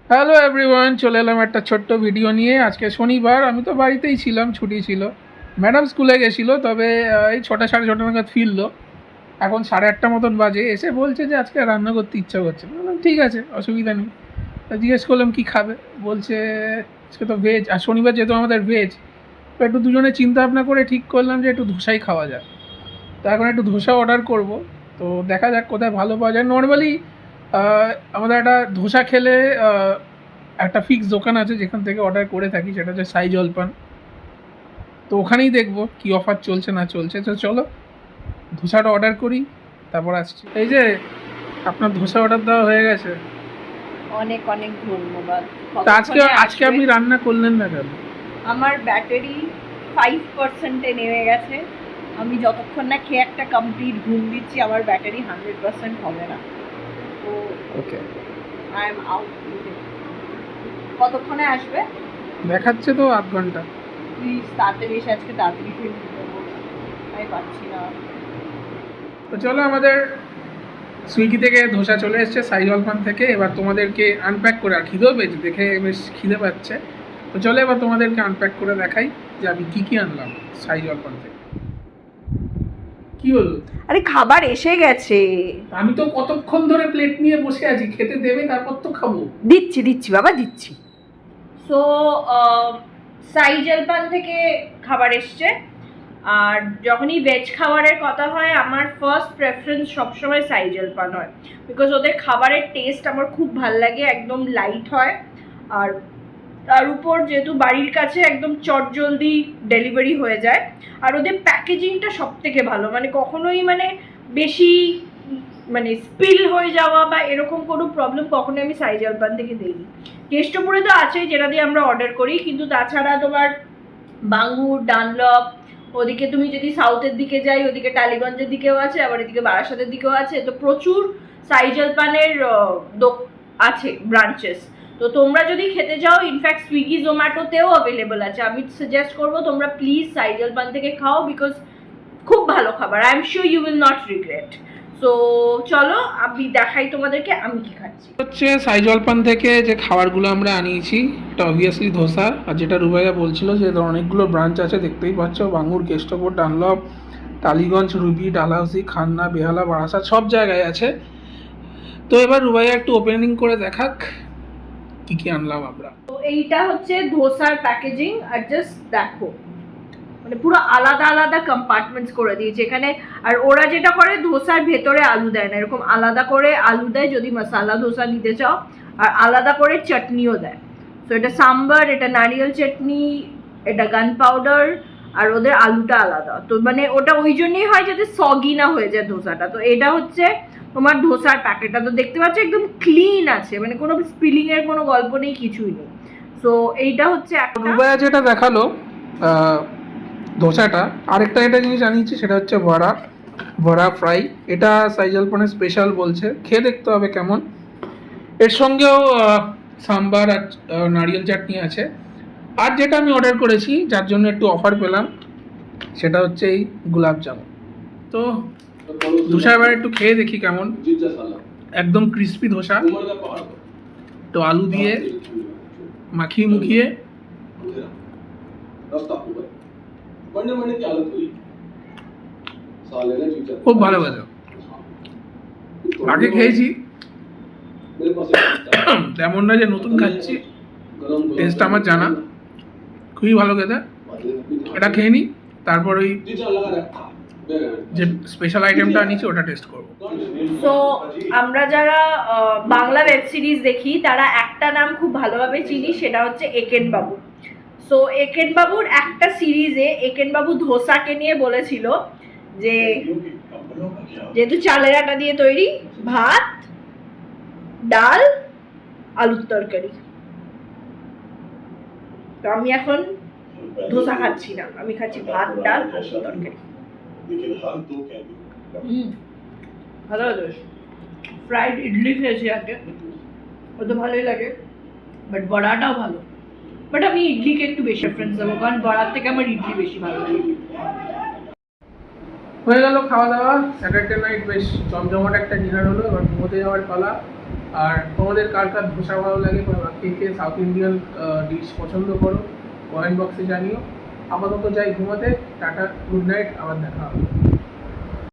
Hello everyone, চলে এলাম একটা ছোট্ট ভিডিও নিয়ে। আজকে শনিবার, আমি তো বাড়িতেই ছিলাম, ছুটি ছিল। ম্যাডাম স্কুলে গেছিলো, তবে এই 6টা সাড়ে 6টা নাগাদ ফিরলো। এখন 8:30 মতন বাজে, এসে বলছে যে আজকে রান্না করতে ইচ্ছা করছে না। বললাম ঠিক আছে, অসুবিধা নেই। তা জিজ্ঞেস করলাম কী খাবে, বলছে আজকে তো ভেজ, আর শনিবার যেহেতু আমাদের ভেজ, তো একটু দুজনে চিন্তা ভাবনা করে ঠিক করলাম যে একটু ধোসাই খাওয়া যায়। তো এখন একটু ধোসা অর্ডার করব। তো দেখা যাক কোথায় ভালো পাওয়া যায়। নর্মালি আমাদের একটা ধোসা খেলে একটা ফিক্স দোকান আছে যেখান থেকে অর্ডার করে থাকি, সেটা হচ্ছে সাই জলপান। তো ওখানেই দেখবো কি অফার চলছে না চলছে। তো চলো ধোসাটা অর্ডার করি, তারপর আসছি। এই যে আপনার ধোসা অর্ডার দেওয়া হয়ে গেছে। অনেক অনেক ধন্যবাদ। তা আজকে আজকে আপনি রান্না করলেন না কেন? আমার ব্যাটারি 5%-এ নেমে গেছে। আমি যতক্ষণ না খেয়ে একটা কমপ্লিট ঘুম দিচ্ছি, আমার ব্যাটারি 100% হবে না। তো ওকে, আই এম আউট। কতক্ষণে আসবে দেখাচ্ছে তো আধ ঘন্টা। প্লিজ তাড়াতাড়ি এসে আজকে তাড়াতাড়ি ফিরে দেবো, আমি পাচ্ছি না। তো চলো, আমাদের সুইগি থেকে ধোসা চলে এসছে সাই জলপান থেকে। এবার তোমাদেরকে আনপ্যাক করে, আর খিদেও পেয়েছে, দেখে বেশ খিদে পাচ্ছে। তো চলো এবার তোমাদেরকে আনপ্যাক করে দেখাই যে আমি কী আনলাম সাই জলপান থেকে। কি হলো? আরে খাবার এসে গেছে। আমি তো কতক্ষণ ধরে প্লেট নিয়ে বসে আছি, খেতে দেবে তারপর তো খাবো। দিচ্ছি দিচ্ছি বাবা দিচ্ছি। সো সাই জলপান থেকে খাবার এসছে। আর যখনই ভেজ খাবারের কথা হয়, আমার ফার্স্ট প্রেফারেন্স সবসময় সাই জলপান হয়, বিকজ ওদের খাবারের টেস্ট আমার খুব ভাল লাগে, একদম লাইট হয়। আর তার উপর যেহেতু বাড়ির কাছে, একদম চটজলদি ডেলিভারি হয়ে যায়। আর ওদের প্যাকেজিংটা সব থেকে ভালো, মানে কখনোই মানে বেশি মানে স্পিল হয়ে যাওয়া বা এরকম কোনো প্রবলেম কখনোই আমি সাই জলপান থেকে দিইনি। কেষ্টপুরে তো আছেই, যেটা দিয়ে আমরা অর্ডার করি, কিন্তু তাছাড়া তোমার বাঙ্গুর, ডানলপ, ওদিকে তুমি যদি সাউথের দিকে যাই, ওদিকে টালিগঞ্জের দিকেও আছে, আবার এদিকে বারাসাতের দিকেও আছে। তো প্রচুর সাই জলপানের আছে ব্রাঞ্চেস। তো তোমরা যদি খেতে যাও, ইনফ্যাক্ট সুইগি জোম্যাটোতেও অ্যাভেলেবল আছে। আমি সাজেস্ট করবো তোমরা প্লিজ সাই জলপান থেকে খাও, বিকজ খুব ভালো খাবার। I am sure you will not regret. তো চলো আমি দেখাই তোমাদেরকে আমি কি খাচ্ছি। হচ্ছে সাই জলপান থেকে যে খাবারগুলো আমরা আনিয়েছি, এটা অবভিয়াসলি ধোসা। আর যেটা রুবাইয়া বলছিল যে এদের অনেকগুলো ব্রাঞ্চ আছে, দেখতেই পাচ্ছ, বাঙুর, কেষ্টপুর, ডানলপ, টালিগঞ্জ, রুবি, ডালহাউসি, খান্না, বেহালা, বারাসাত, সব জায়গায় আছে। তো এবার রুবাইয়া একটু ওপেনিং করে দেখাক কি আনলাম আমরা। তো এইটা হচ্ছে ধোসার প্যাকেজিং, আর জাস্ট দেখো, মানে পুরো আলাদা আলাদা কম্পার্টমেন্টস করে দিয়েছে এখানে। আর ওরা যেটা করে, ধোসার ভেতরে আলু দেয় না, এরকম আলাদা করে আলু দেয় যদি মশালা ধোসা নিতে চাও, আর আলাদা করে চাটনিও দেয়। তো এটা সাম্বার, এটা নারিয়েল চাটনি, এটা গান পাউডার, আর ওদের আলুটা আলাদা। তো মানে ওটা ওই জন্যই হয় যাতে সগি না হয়ে যায় ধোসাটা। তো এটা হচ্ছে তোমার ধোসার প্যাকেটটা, তো দেখতে পাচ্ছ একদম ক্লিন আছে, মানে কোনো স্পিলিং এর কোনো গল্প নেই, কিছুই নেই। তো এইটা হচ্ছে একটা। রুবাইয়া যেটা দেখালো ধোসাটা, আরেকটা এটা জিনিস আনিয়েছি, সেটা হচ্ছে বড়া, বড়া ফ্রাই। এটা সাই জলপানের স্পেশাল বলছে, খেয়ে দেখতে হবে কেমন। এর সঙ্গেও সাম্বার আর নারিয়েল চাটনি আছে। আর যেটা আমি অর্ডার করেছি, যার জন্য একটু অফার পেলাম, সেটা হচ্ছে এই গোলাপ জামুন। তো ধোসা এবার একটু খেয়ে দেখি কেমন। একদম ক্রিস্পি ধোসা, তো আলু দিয়ে মাখিয়ে মুখিয়ে খুব ভালো গেছে। আগে খেয়েছি, তেমন না যে নতুন খাচ্ছি, টেস্ট আমার জানা, খুবই ভালো খেতে। এটা খেয়ে নিই, তারপর ওই যে স্পেশাল আইটেমটা আনিয়েছি ওটা টেস্ট করবো। সো আমরা যারা বাংলা ওয়েব সিরিজ দেখি, তারা একটা নাম খুব ভালোভাবে চিনি, সেটা হচ্ছে একেন বাবু। সো একেন বাবুর একটা সিরিজে একেন বাবু ধোসাকে নিয়ে বলেছিল যে যেহেতু চালের আটা দিয়ে তৈরি, ভাত, ডাল, আলুর তরকারি। তো আমি এখন ধোসা খাচ্ছি না, আমি খাচ্ছি ভাত, ডাল, আলুর তরকারি। ভালো লাগে। ফ্রাইড ইডলি খেয়েছি আগে, ও তো ভালোই লাগে, বাট বড়াটাও ভালো। বাট আমি ইডলিকে একটু বেশি প্রেফারেন্স দেবো, কারণ বড়ার থেকে আমার ইডলি বেশি ভালো লাগে। হয়ে গেল খাওয়া দাওয়া, স্যাটারডে নাইট বেশ জমজমাট একটা ডিনার হলো। এবার ঘুমোতে যাওয়ার পালা। আর তোমাদের কার কার ধোসা ভালো লাগে বা কে কে সাউথ ইন্ডিয়ান ডিশ পছন্দ করো কমেন্ট বক্সে জানিও। আপাতত যাই ঘুমাতে, টাটা, গুড নাইট, আবার দেখা হবে।